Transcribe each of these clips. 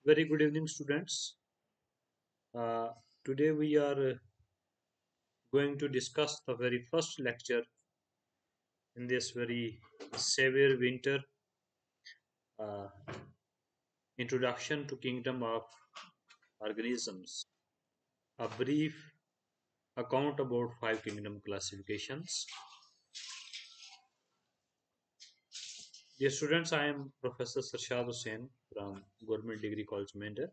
Very good evening, students. Uh, Today we are going to discuss the very first lecture in this very severe winter, uh, Introduction to Kingdom of Organisms. A brief account about five kingdom classifications. Dear students, I am Professor Sarshad Hussain from Government Degree College Mender.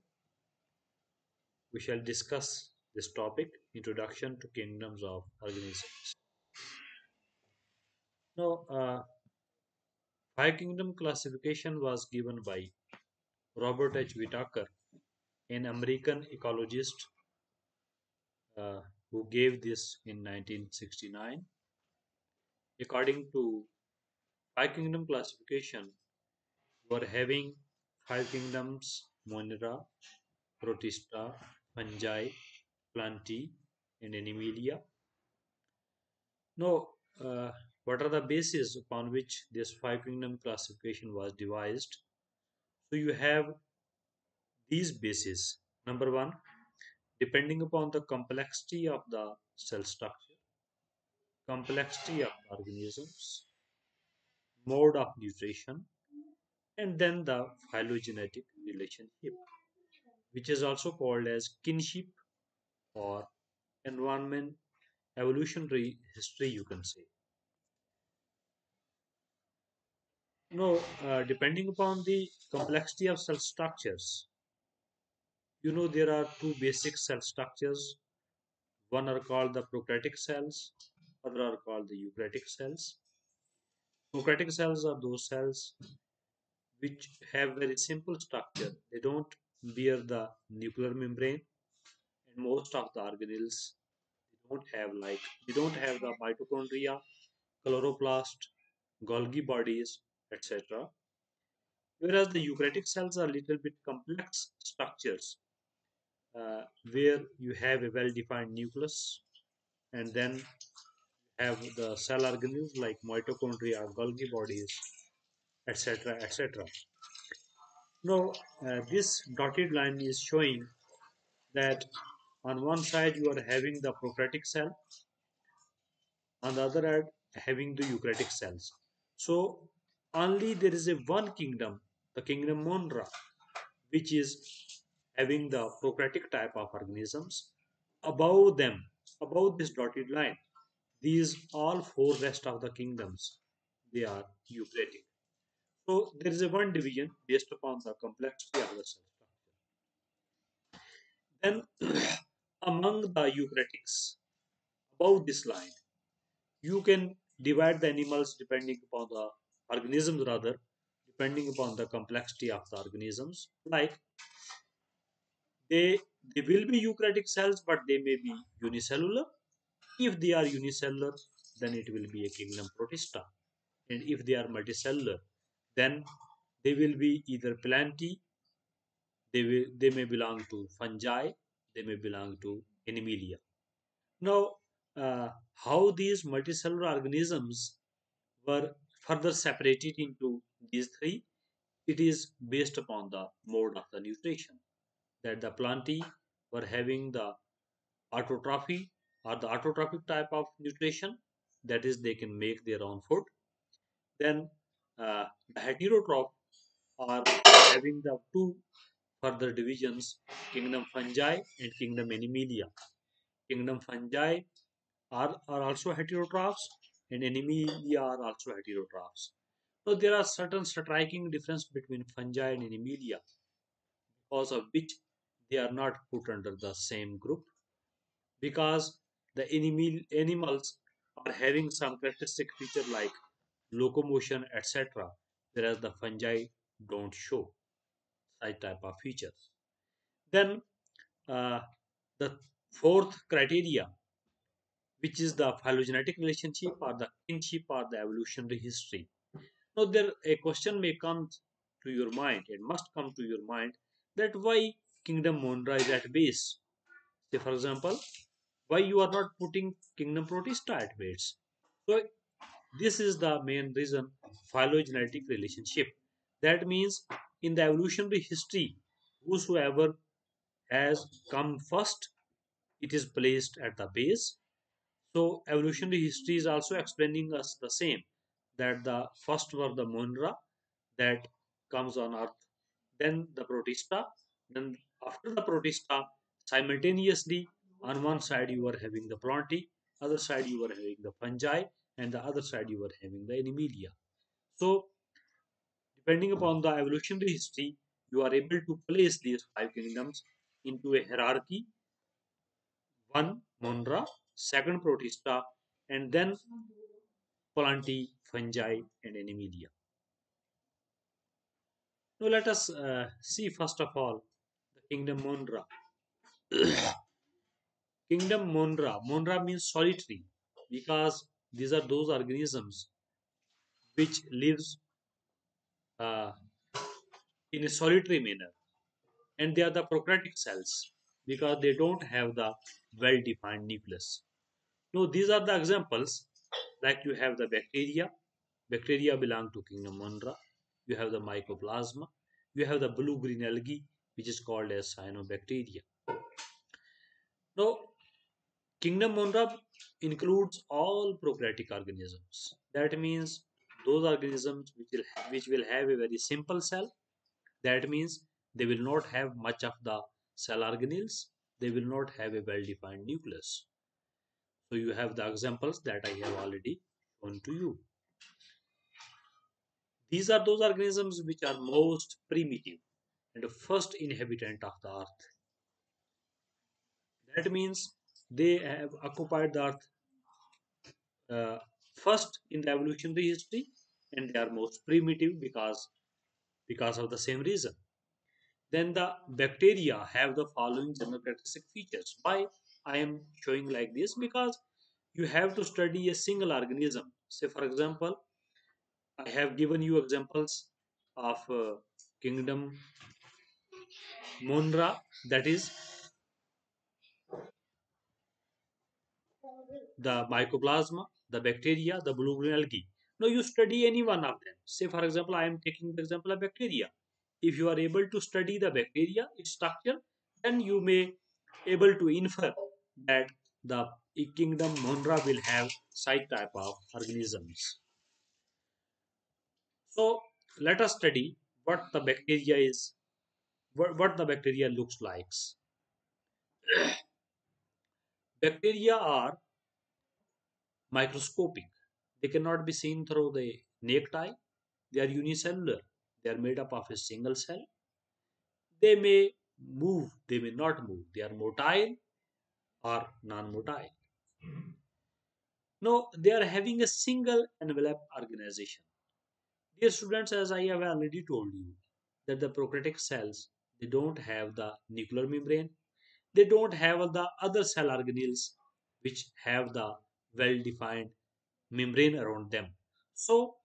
We shall discuss this topic, Introduction to Kingdoms of Organisms. Now, five kingdom classification was given by Robert H. Whitaker, an American ecologist uh, who gave this in 1969. According to five kingdom classification, we are having five kingdoms: Monera, Protista, Fungi, Plantae, and Animalia. Now, what are the bases upon which this five kingdom classification was devised? So you have these bases. Number one, depending upon the complexity of the cell structure, complexity of organisms, mode of nutrition, and then the phylogenetic relationship, which is also called as kinship or environment evolutionary history, you can say. No, depending upon the complexity of cell structures, there are two basic cell structures. One are called the prokaryotic cells, other are called the eukaryotic cells. Prokaryotic cells are those cells which have very simple structure. They don't bear the nuclear membrane, and most of the organelles they don't have the mitochondria, chloroplast, Golgi bodies, etc. Whereas the eukaryotic cells are little bit complex structures where you have a well-defined nucleus and then have the cell organelles like mitochondria, Golgi bodies, etc. etc. Now, this dotted line is showing that on one side you are having the prokaryotic cell, on the other hand having the eukaryotic cells. So only there is a one kingdom, the kingdom Monera, which is having the prokaryotic type of organisms. Above them, above this dotted line, these all four rest of the kingdoms, they are eukaryotic. So there is a one division based upon the complexity of the cell structure. Then among the eukaryotics, above this line, you can divide the animals depending upon the organisms, rather, depending upon the complexity of the organisms. Like they will be eukaryotic cells, but they may be unicellular. If they are unicellular, then it will be a kingdom Protista. And if they are multicellular, then they will be either Plantae, they may belong to fungi, they may belong to Animalia. Now, how these multicellular organisms were further separated into these three, it is based upon the mode of the nutrition. That the Plantae were having the autotrophy or the autotrophic type of nutrition, that is, they can make their own food. Then the heterotroph are having the two further divisions, kingdom fungi and kingdom animalia. Kingdom fungi are also heterotrophs, and animalia are also heterotrophs. So there are certain striking difference between fungi and animalia, because of which they are not put under the same group, because the animals are having some characteristic feature like locomotion, etc., whereas the fungi don't show such type of features. Then uh, the fourth criteria, which is the phylogenetic relationship or the kinship or the evolutionary history. Now, there a question may come to your mind, it must come to your mind, that why kingdom Monera is at base. Say, for example, why you are not putting kingdom Protista at base? So, this is the main reason: phylogenetic relationship. That means in the evolutionary history, Whosoever has come first, it is placed at the base. So evolutionary history is also explaining us the same, that the first were the Monera that comes on Earth, then the Protista, then after the Protista, simultaneously on one side you are having the Plantae, other side you are having the fungi, and the other side you are having the Animalia. So depending upon the evolutionary history, you are able to place these five kingdoms into a hierarchy: one Monera, second Protista, and then Plantae, fungi, and Animalia. Now let us see first of all the kingdom Monera. Kingdom Monera. Monera means solitary because these are those organisms which lives uh, in a solitary manner, and they are the prokaryotic cells because they don't have the well-defined nucleus. Now these are the examples, like you have the bacteria. Bacteria belong to kingdom Monera. You have the mycoplasma. You have the blue-green algae, which is called as cyanobacteria. Now, kingdom Monera includes all prokaryotic organisms. That means those organisms which will have a very simple cell. That means they will not have much of the cell organelles. They will not have a well-defined nucleus. So you have the examples that I have already shown to you. These are those organisms which are most primitive and the first inhabitant of the earth. That means they have occupied the earth uh, first in the evolutionary history, and they are most primitive because of the same reason. Then the bacteria have the following general characteristic features. Why I am showing like this? Because you have to study a single organism. Say for example, I have given you examples of kingdom Monera, that is the mycoplasma, the bacteria, the blue-green algae. Now you study any one of them. Say for example, I am taking the example of bacteria. If you are able to study the bacteria, its structure, then you may able to infer that the kingdom Monera will have such type of organisms. So let us study what the bacteria is, what the bacteria looks like. Bacteria are microscopic. They cannot be seen through the naked eye. They are unicellular. They are made up of a single cell. They may move, they may not move. They are motile or non-motile. No, they are having a single envelope organization. Dear students, as I have already told you, that the prokaryotic cells, they don't have the nuclear membrane. They don't have the other cell organelles which have the well-defined membrane around them. So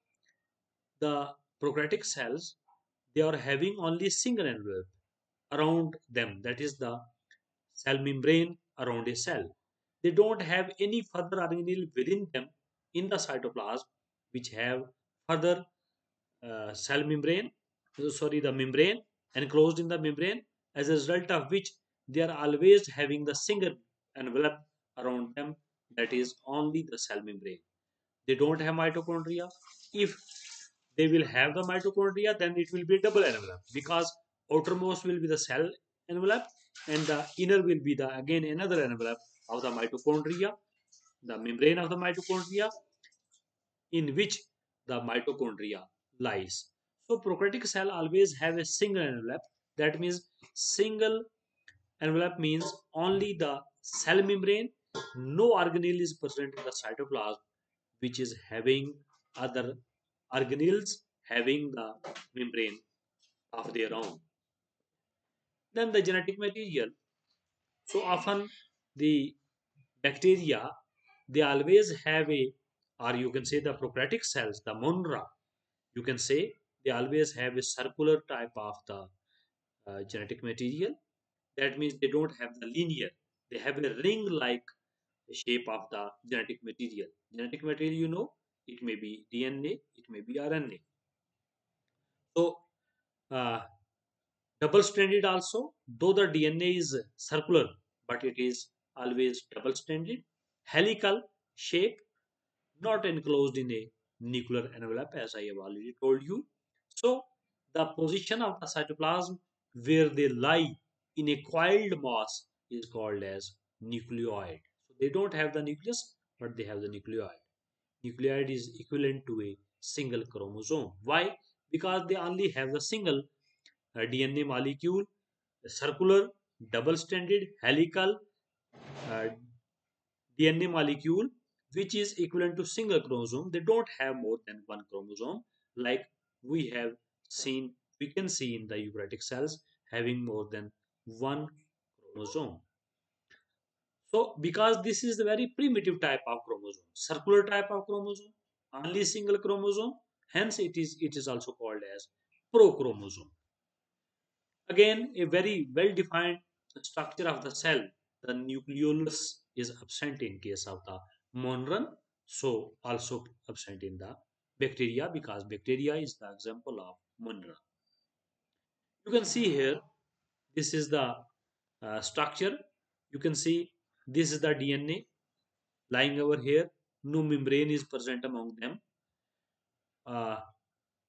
the prokaryotic cells, they are having only single envelope around them, that is the cell membrane around a cell. They don't have any further organelle within them in the cytoplasm which have further cell membrane, sorry, the membrane enclosed in the membrane, as a result of which they are always having the single envelope around them, that is only the cell membrane. They don't have mitochondria. If they will have the mitochondria, then it will be double envelope because outermost will be the cell envelope and the inner will be the again another envelope of the mitochondria, the membrane of the mitochondria in which the mitochondria lies. So prokaryotic cell always have a single envelope. That means single envelope means only the cell membrane. No organelle is present in the cytoplasm which is having other organelles having the membrane of their own. Then the genetic material. So often the bacteria, they always have a, or you can say the prokaryotic cells, the Monera, you can say they always have a circular type of the genetic material. That means they don't have the linear. They have a ring-like shape of the genetic material. Genetic material, it may be DNA, it may be RNA. So uh, Double-stranded also, though the DNA is circular, but it is always double-stranded. Helical shape, not enclosed in a nuclear envelope, as I have already told you. So, the position of the cytoplasm where they lie in a coiled mass is called as nucleoid. So, they don't have the nucleus, but they have the nucleoid. Nucleoid is equivalent to a single chromosome. Why? Because they only have the single DNA molecule, circular, double-stranded, helical uh, DNA molecule, which is equivalent to single chromosome. They don't have more than one chromosome, like we have seen, we can see in the eukaryotic cells having more than one chromosome. So, because this is the very primitive type of chromosome, circular type of chromosome, only single chromosome, hence it is also called as prochromosome. Again, a very well-defined structure of the cell. The nucleolus is absent in case of the monoron, so also absent in the bacteria because bacteria is the example of monoron. You can see here, this is the structure. You can see this is the DNA lying over here. No membrane is present among them. Uh,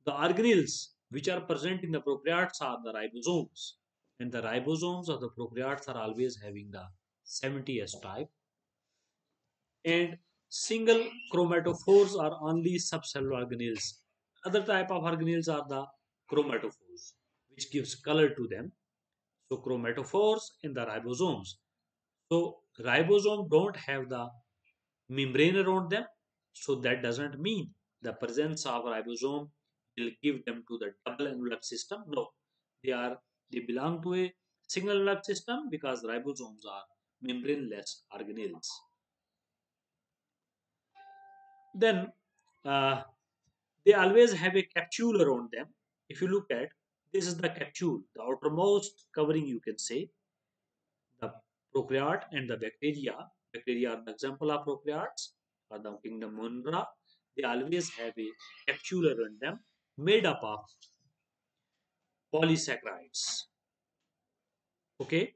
The organelles which are present in the prokaryotes are the ribosomes, and the ribosomes of the prokaryotes are always having the 70s type, and single chromatophores are only subcellular organelles. Other type of organelles are the chromatophores, which gives color to them. So chromatophores and the ribosomes. So ribosome don't have the membrane around them. So that doesn't mean the presence of ribosome will give them to the double envelope system. No, they belong to a single envelope system because ribosomes are membraneless organelles. Then uh, they always have a capsule around them. If you look at, this is the capsule, the outermost covering, you can say, the prokaryote and the bacteria. Bacteria are the example of prokaryotes or the kingdom Monera. They always have a capsule around them made up of polysaccharides. Okay,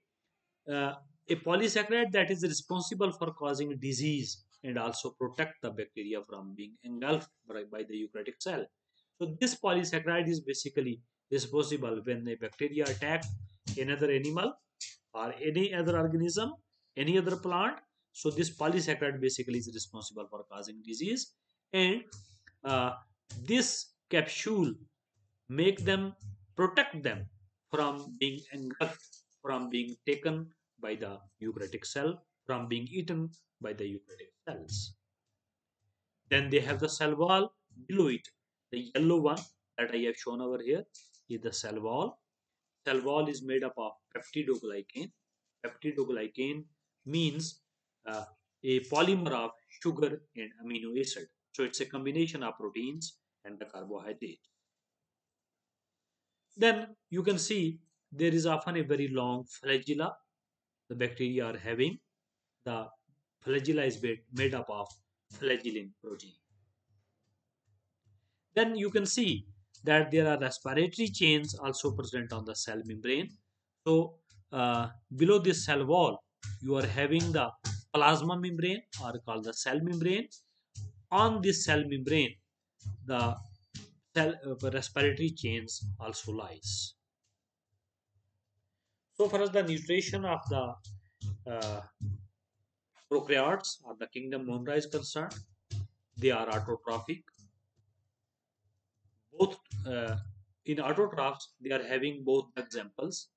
uh, a polysaccharide that is responsible for causing disease and also protect the bacteria from being engulfed by the eukaryotic cell. So this polysaccharide is basically responsible when a bacteria attack another animal or any other organism, any other plant. So this polysaccharide basically is responsible for causing disease, and uh, this capsule make them protect them from being engulfed, from being taken by the eukaryotic cell, from being eaten by the eukaryotic cells. Then they have the cell wall below it. The yellow one that I have shown over here is the cell wall. Cell wall is made up of peptidoglycan. Peptidoglycan means uh, a polymer of sugar and amino acid. So it's a combination of proteins and the carbohydrate. Then you can see there is often a very long flagella the bacteria are having. The flagella is made up of flagellin protein. Then you can see that there are respiratory chains also present on the cell membrane. So below this cell wall, you are having the plasma membrane or called the cell membrane. On this cell membrane, the cell respiratory chains also lies. So far as the nutrition of the uh, prokaryotes or the kingdom Monera is concerned, they are autotrophic. Both in autotrophs, they are having both examples.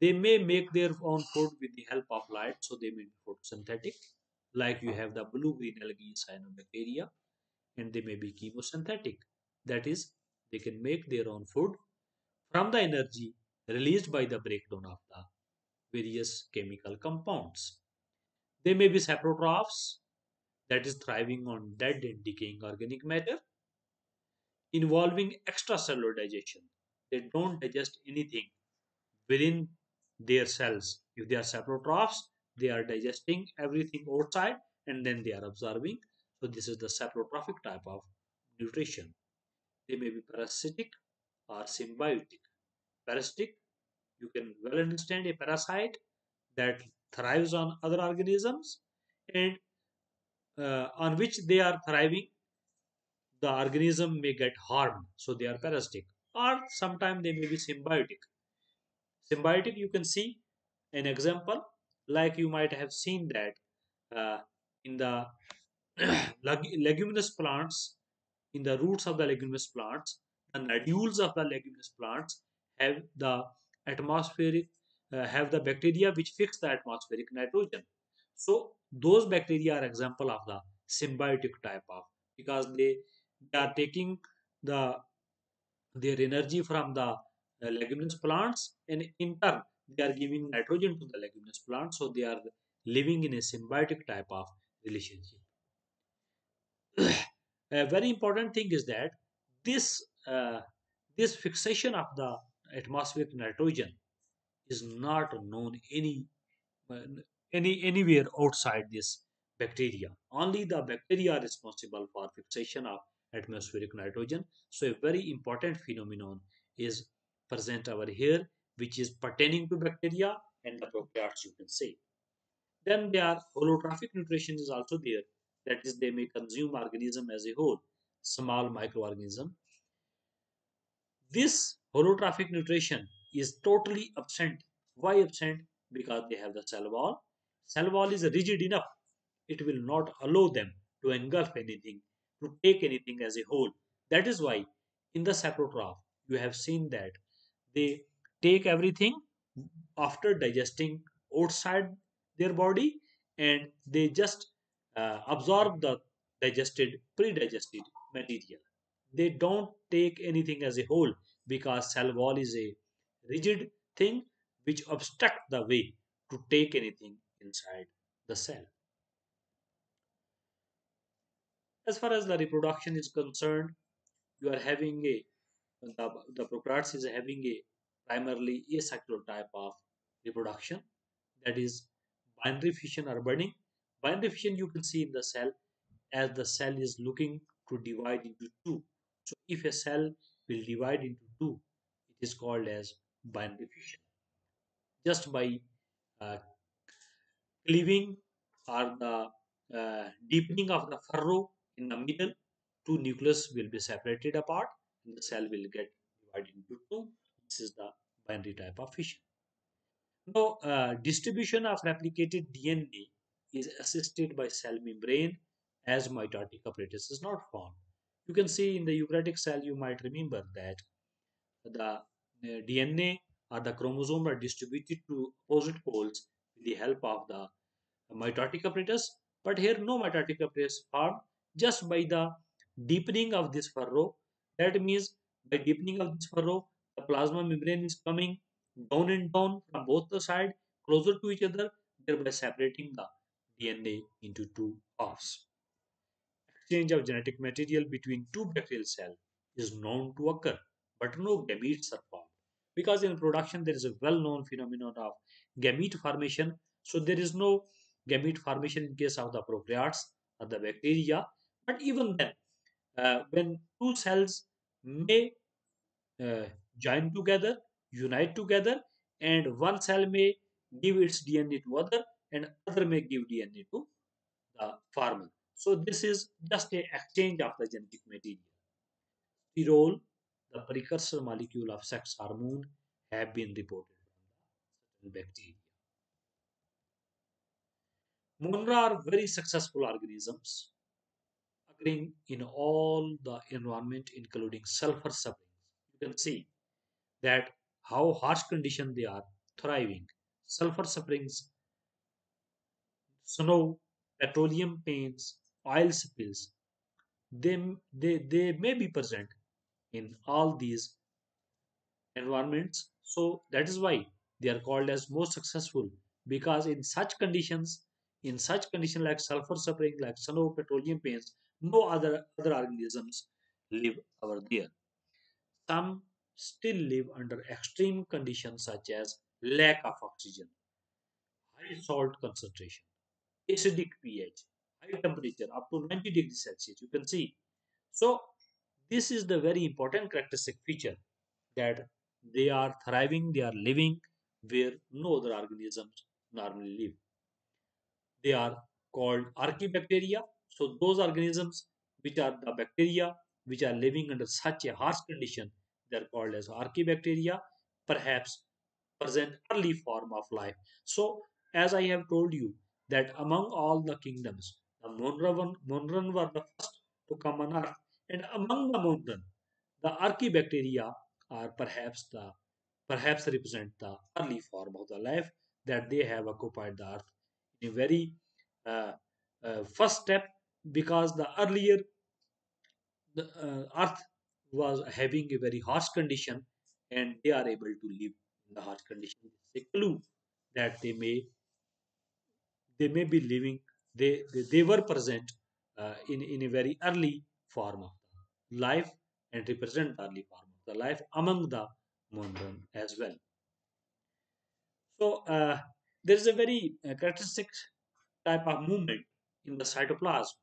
They may make their own food with the help of light, so they may be photosynthetic, like you have the blue-green algae cyanobacteria, and they may be chemosynthetic. That is, they can make their own food from the energy released by the breakdown of the various chemical compounds. They may be saprotrophs, that is thriving on dead and decaying organic matter, involving extracellular digestion. They don't digest anything within their cells. If they are saprotrophs, they are digesting everything outside and then they are absorbing. So this is the saprotrophic type of nutrition. They may be parasitic or symbiotic. Parasitic You can well understand a parasite that thrives on other organisms and on which they are thriving, the organism may get harmed, so they are parasitic, or sometimes they may be symbiotic. Symbiotic, you can see an example, like you might have seen that in the leguminous plants, in the roots of the leguminous plants, the nodules of the leguminous plants have the atmospheric, have the bacteria which fix the atmospheric nitrogen. So those bacteria are example of the symbiotic type of, because they are taking the their energy from the leguminous plants, and in turn they are giving nitrogen to the leguminous plants, so they are living in a symbiotic type of relationship. A very important thing is that this this fixation of the atmospheric nitrogen is not known uh, anywhere outside this bacteria. Only the bacteria are responsible for fixation of atmospheric nitrogen. So a very important phenomenon is present over here, which is pertaining to bacteria and the prokaryotes, you can say. Then there are holotrophic nutrition is also there. That is, they may consume organism as a whole, small microorganism. This holotrophic nutrition is totally absent. Why absent? Because they have the cell wall. Cell wall is rigid enough. It will not allow them to engulf anything, to take anything as a whole. That is why in the saprotroph, you have seen that they take everything after digesting outside their body, and they just absorb the pre-digested material. They don't take anything as a whole, because cell wall is a rigid thing which obstruct the way to take anything inside the cell. As far as the reproduction is concerned, you are having a the prokaryotes is having a primarily asexual type of reproduction, that is binary fission or budding. Binary fission you can see in the cell, as the cell is looking to divide into two. So if a cell will divide into two, it is called as binary fission. Just by uh, cleaving or the deepening of the furrow in the middle, two nucleus will be separated apart and the cell will get divided into two. This is the binary type of fission. Now, distribution of replicated DNA is assisted by cell membrane, as mitotic apparatus is not formed. You can see in the eukaryotic cell, you might remember that the DNA or the chromosome are distributed to opposite poles with the help of the mitotic apparatus. But here no mitotic apparatus formed, just by the deepening of this furrow. That means by deepening of this furrow, the plasma membrane is coming down and down from both the side closer to each other, thereby separating the DNA into two halves. Exchange of genetic material between two bacterial cells is known to occur, but no gametes are formed. Because in production there is a well-known phenomenon of gamete formation, so there is no gamete formation in case of the prokaryotes or the bacteria. But even then, when two cells may uh, join together, unite together, and one cell may give its DNA to other, and other may give DNA to the farmer. So this is just a exchange of the genetic material. Sterol, the precursor molecule of sex hormone, have been reported from the bacteria. Monera are very successful organisms occurring in all the environment, including sulfur springs. You can see that how harsh condition they are thriving. Sulfur springs, snow, petroleum paints, oil spills, they may be present in all these environments. So that is why they are called as most successful, because in such condition like sulfur spring, like snow, petroleum paints, no other organisms live over there. Some still live under extreme conditions such as lack of oxygen, high salt concentration, acidic pH, high temperature up to 90 degrees Celsius. You can see. So this is the very important characteristic feature, that they are thriving, they are living where no other organisms normally live. They are called Archaebacteria. So those organisms which are the bacteria which are living under such a harsh condition, they are called as Archaebacteria, perhaps present early form of life. So as I have told you that among all the kingdoms, the Monran were the first to come on earth, and among the Monran, the Archaebacteria are perhaps represent the early form of the life that they have occupied the earth in a very uh, first step, because the earlier the earth was having a very harsh condition and they are able to live in the harsh condition. It's a clue that they may be living, they were present in a very early form of the life and represent the early form of the life among the Monran as well. So there is a very characteristic type of movement in the cytoplasm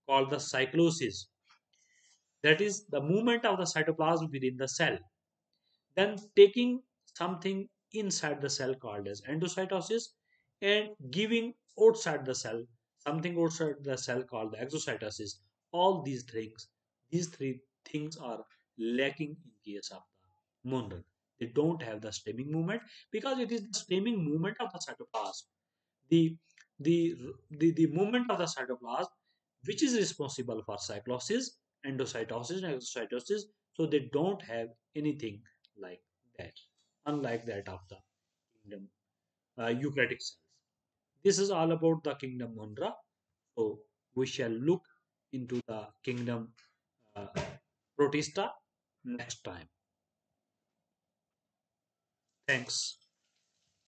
called the cyclosis. That is the movement of the cytoplasm within the cell. Then taking something inside the cell called as endocytosis and giving outside the cell something outside the cell called the exocytosis. All these three things are lacking in case of the monad. They don't have the stemming movement because it is the stemming movement of the cytoplasm. The the the movement of the cytoplasm which is responsible for cyclosis, endocytosis, and exocytosis. So they don't have anything like that, unlike that of the kingdom eukaryotic cells. This is all about the kingdom Monera. So we shall look into the kingdom uh, Protista next time. Thanks.